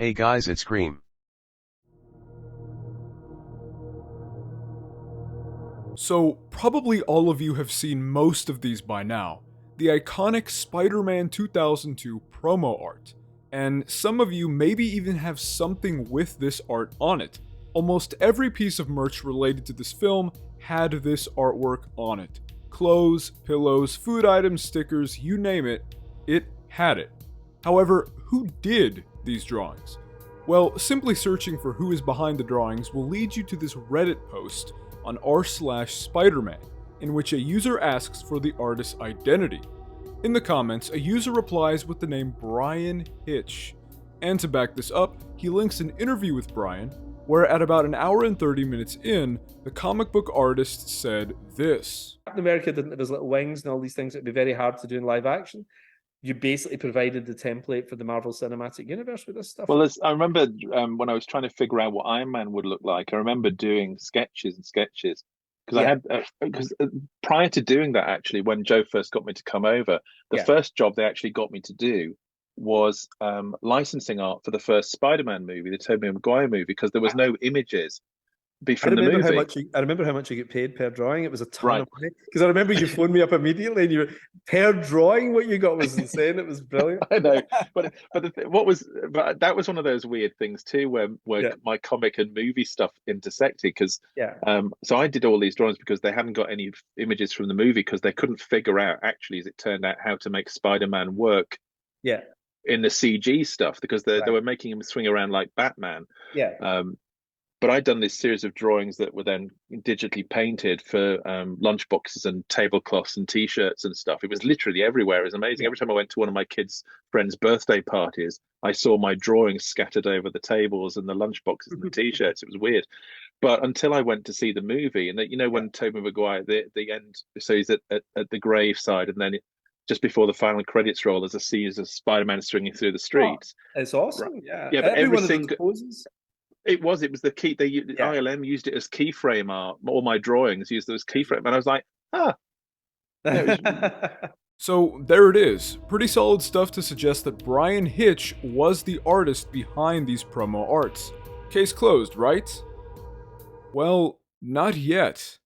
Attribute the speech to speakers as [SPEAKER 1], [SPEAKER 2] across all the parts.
[SPEAKER 1] Hey guys, it's Cream.
[SPEAKER 2] So, probably all of you have seen most of these by now. The iconic Spider-Man 2002 promo art. And some of you maybe even have something with this art on it. Almost every piece of merch related to this film had this artwork on it. Clothes, pillows, food items, stickers, you name it had it. However, who did these drawings? Well, simply searching for who is behind the drawings will lead you to this Reddit post on r/Spiderman, in which a user asks for the artist's identity. In the comments, a user replies with the name Brian Hitch. And to back this up, he links an interview with Brian, where at about an hour and 30 minutes in, the comic book artist said this.
[SPEAKER 3] Captain America didn't have his little wings and all these things that would be very hard to do in live action. You basically provided the template for the Marvel Cinematic Universe with this stuff.
[SPEAKER 4] Well, I remember when I was trying to figure out what Iron Man would look like, I remember doing sketches and sketches because I had because prior to doing that, actually, when Joe first got me to come over, the first job they actually got me to do was licensing art for the first Spider-Man movie, the Tobey Maguire movie, because there was no images from the movie.
[SPEAKER 3] I remember how much you get paid per drawing. It was a ton of money. Because I remember you phoned me up immediately and you were, per drawing, what you got was insane. It was brilliant.
[SPEAKER 4] I know. But that was one of those weird things too, where my comic and movie stuff intersected. Because so I did all these drawings because they hadn't got any images from the movie because they couldn't figure out, actually, as it turned out, how to make Spider-Man work.
[SPEAKER 3] Yeah.
[SPEAKER 4] In the CG stuff, because they were making him swing around like Batman.
[SPEAKER 3] Yeah.
[SPEAKER 4] But I'd done this series of drawings that were then digitally painted for lunchboxes and tablecloths and T-shirts and stuff. It was literally everywhere. It was amazing. Every time I went to one of my kids' friends' birthday parties, I saw my drawings scattered over the tables and the lunchboxes and the T-shirts. It was weird. But until I went to see the movie, and when Tobey Maguire, the end, so he's at the graveside, and then just before the final credits roll, there's a scene of Spider-Man swinging through the streets.
[SPEAKER 3] Oh, it's awesome. Yeah.
[SPEAKER 4] Yeah, but every single poses. It was the key. ILM used it as keyframe art. All my drawings used it as keyframe, and I was like,
[SPEAKER 2] So there it is. Pretty solid stuff to suggest that Brian Hitch was the artist behind these promo arts. Case closed, right? Well, not yet.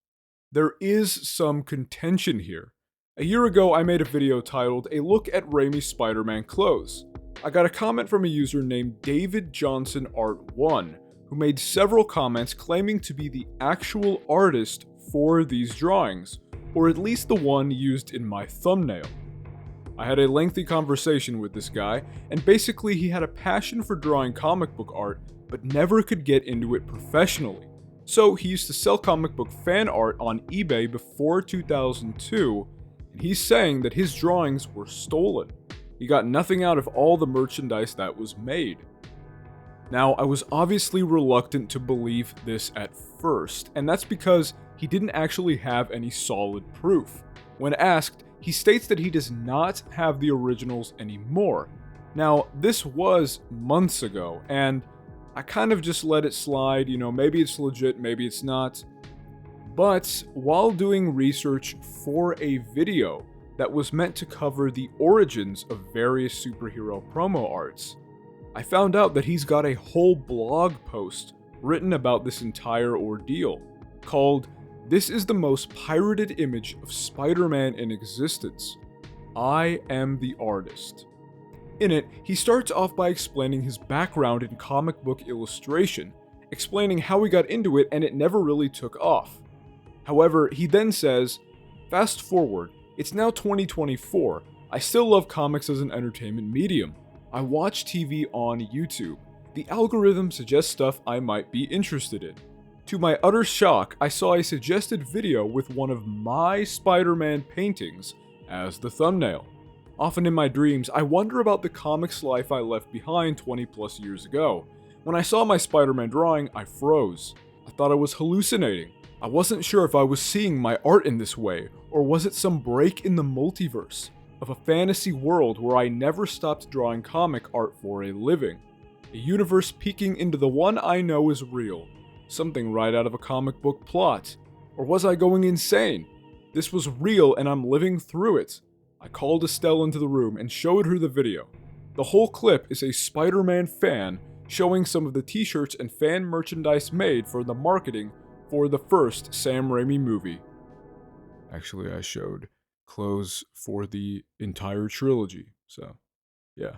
[SPEAKER 2] There is some contention here. A year ago, I made a video titled "A Look at Raimi Spider-Man Clothes." I got a comment from a user named David Johnson Art 1, who made several comments claiming to be the actual artist for these drawings, or at least the one used in my thumbnail. I had a lengthy conversation with this guy, and basically he had a passion for drawing comic book art, but never could get into it professionally. So he used to sell comic book fan art on eBay before 2002, and he's saying that his drawings were stolen. He got nothing out of all the merchandise that was made. Now, I was obviously reluctant to believe this at first, and that's because he didn't actually have any solid proof. When asked, he states that he does not have the originals anymore. Now, this was months ago, and I kind of just let it slide, maybe it's legit, maybe it's not. But while doing research for a video that was meant to cover the origins of various superhero promo arts, I found out that he's got a whole blog post written about this entire ordeal, called "This is the most pirated image of Spider-Man in existence. I am the artist." In it, he starts off by explaining his background in comic book illustration, explaining how he got into it and it never really took off. However, he then says, "Fast forward, it's now 2024. I still love comics as an entertainment medium. I watch TV on YouTube. The algorithm suggests stuff I might be interested in. To my utter shock, I saw a suggested video with one of my Spider-Man paintings as the thumbnail. Often in my dreams, I wonder about the comics life I left behind 20 plus years ago. When I saw my Spider-Man drawing, I froze. I thought I was hallucinating. I wasn't sure if I was seeing my art in this way, or was it some break in the multiverse of a fantasy world where I never stopped drawing comic art for a living. A universe peeking into the one I know is real. Something right out of a comic book plot. Or was I going insane? This was real and I'm living through it. I called Estelle into the room and showed her the video. The whole clip is a Spider-Man fan showing some of the t-shirts and fan merchandise made for the marketing for the first Sam Raimi movie. Actually, I showed clothes for the entire trilogy, so yeah.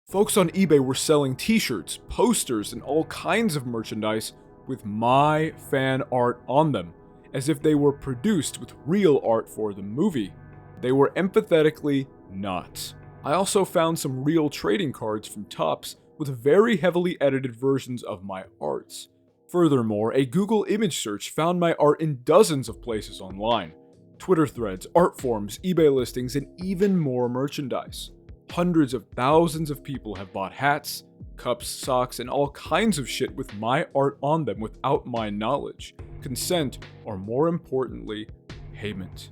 [SPEAKER 2] Folks on eBay were selling t-shirts, posters, and all kinds of merchandise with my fan art on them, as if they were produced with real art for the movie. They were empathetically not. I also found some real trading cards from Topps with very heavily edited versions of my arts. Furthermore, a Google image search found my art in dozens of places online. Twitter threads, art forums, eBay listings, and even more merchandise. Hundreds of thousands of people have bought hats, cups, socks, and all kinds of shit with my art on them without my knowledge, consent, or more importantly, payment.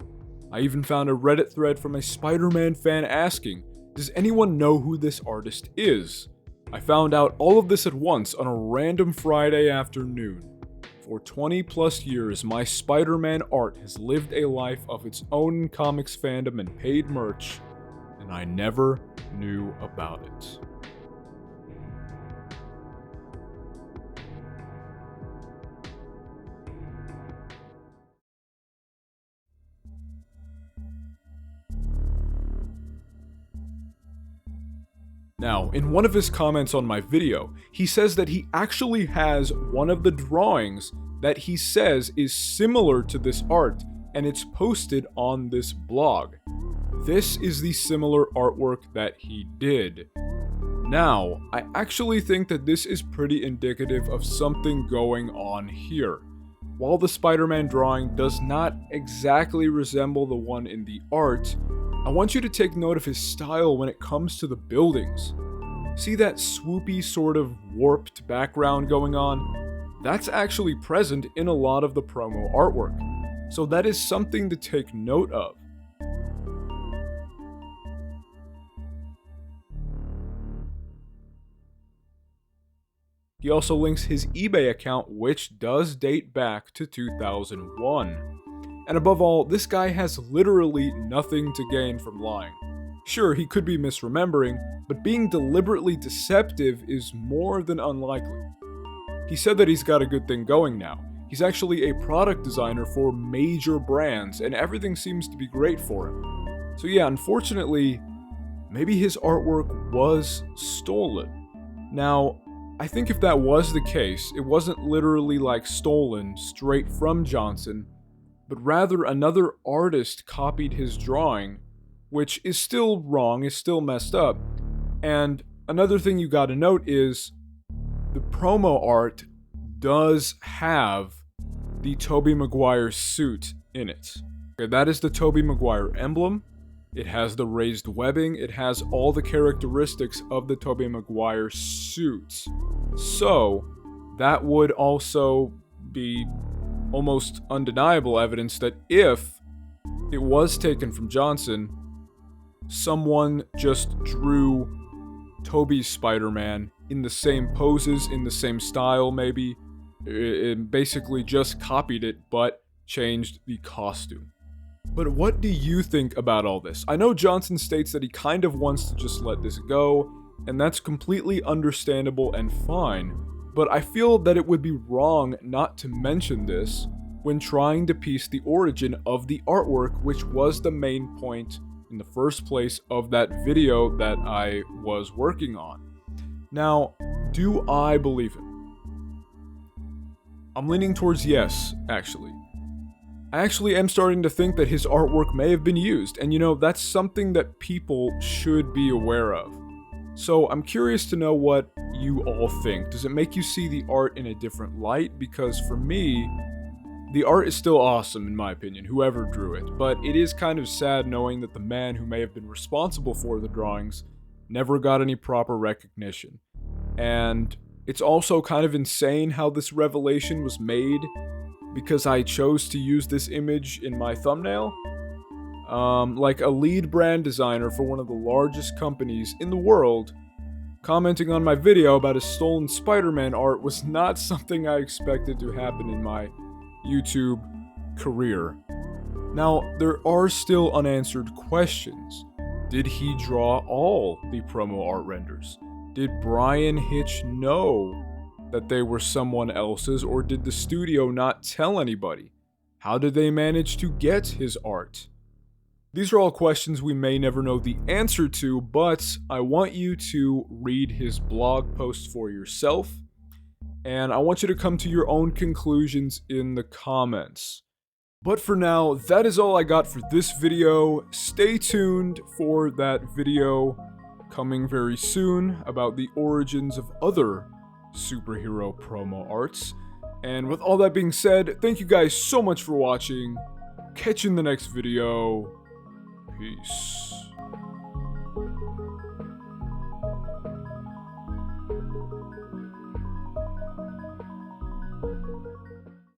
[SPEAKER 2] I even found a Reddit thread from a Spider-Man fan asking, "Does anyone know who this artist is?" I found out all of this at once on a random Friday afternoon. For 20 plus years, my Spider-Man art has lived a life of its own in comics fandom and paid merch, and I never knew about it. Now, in one of his comments on my video, he says that he actually has one of the drawings that he says is similar to this art, and it's posted on this blog. This is the similar artwork that he did. Now, I actually think that this is pretty indicative of something going on here. While the Spider-Man drawing does not exactly resemble the one in the art, I want you to take note of his style when it comes to the buildings. See that swoopy sort of warped background going on? That's actually present in a lot of the promo artwork, so that is something to take note of. He also links his eBay account, which does date back to 2001. And above all, this guy has literally nothing to gain from lying. Sure, he could be misremembering, but being deliberately deceptive is more than unlikely. He said that he's got a good thing going now. He's actually a product designer for major brands, and everything seems to be great for him. So yeah, unfortunately, maybe his artwork was stolen. Now, I think if that was the case, it wasn't literally like stolen straight from Johnson, but rather another artist copied his drawing, which is still wrong, is still messed up. And another thing you gotta note is, the promo art does have the Tobey Maguire suit in it. Okay, that is the Tobey Maguire emblem. It has the raised webbing, it has all the characteristics of the Tobey Maguire suit. So, that would also be almost undeniable evidence that if it was taken from Johnson, someone just drew Tobey's Spider-Man in the same poses, in the same style maybe, it basically just copied it but changed the costume. But what do you think about all this? I know Johnson states that he kind of wants to just let this go, and that's completely understandable and fine, but I feel that it would be wrong not to mention this when trying to piece the origin of the artwork, which was the main point in the first place of that video that I was working on. Now, do I believe it? I'm leaning towards yes, actually. I actually am starting to think that his artwork may have been used, and you know, that's something that people should be aware of. So I'm curious to know what you all think. Does it make you see the art in a different light? Because for me, the art is still awesome in my opinion, whoever drew it, but it is kind of sad knowing that the man who may have been responsible for the drawings never got any proper recognition. And it's also kind of insane how this revelation was made because I chose to use this image in my thumbnail. Like a lead brand designer for one of the largest companies in the world commenting on my video about his stolen Spider-Man art was not something I expected to happen in my YouTube career. Now, there are still unanswered questions. Did he draw all the promo art renders? Did Brian Hitch know that they were someone else's, or did the studio not tell anybody? How did they manage to get his art? These are all questions we may never know the answer to, but I want you to read his blog post for yourself, and I want you to come to your own conclusions in the comments. But for now, that is all I got for this video. Stay tuned for that video coming very soon about the origins of other superhero promo arts. And with all that being said, thank you guys so much for watching. Catch you in the next video. Peace.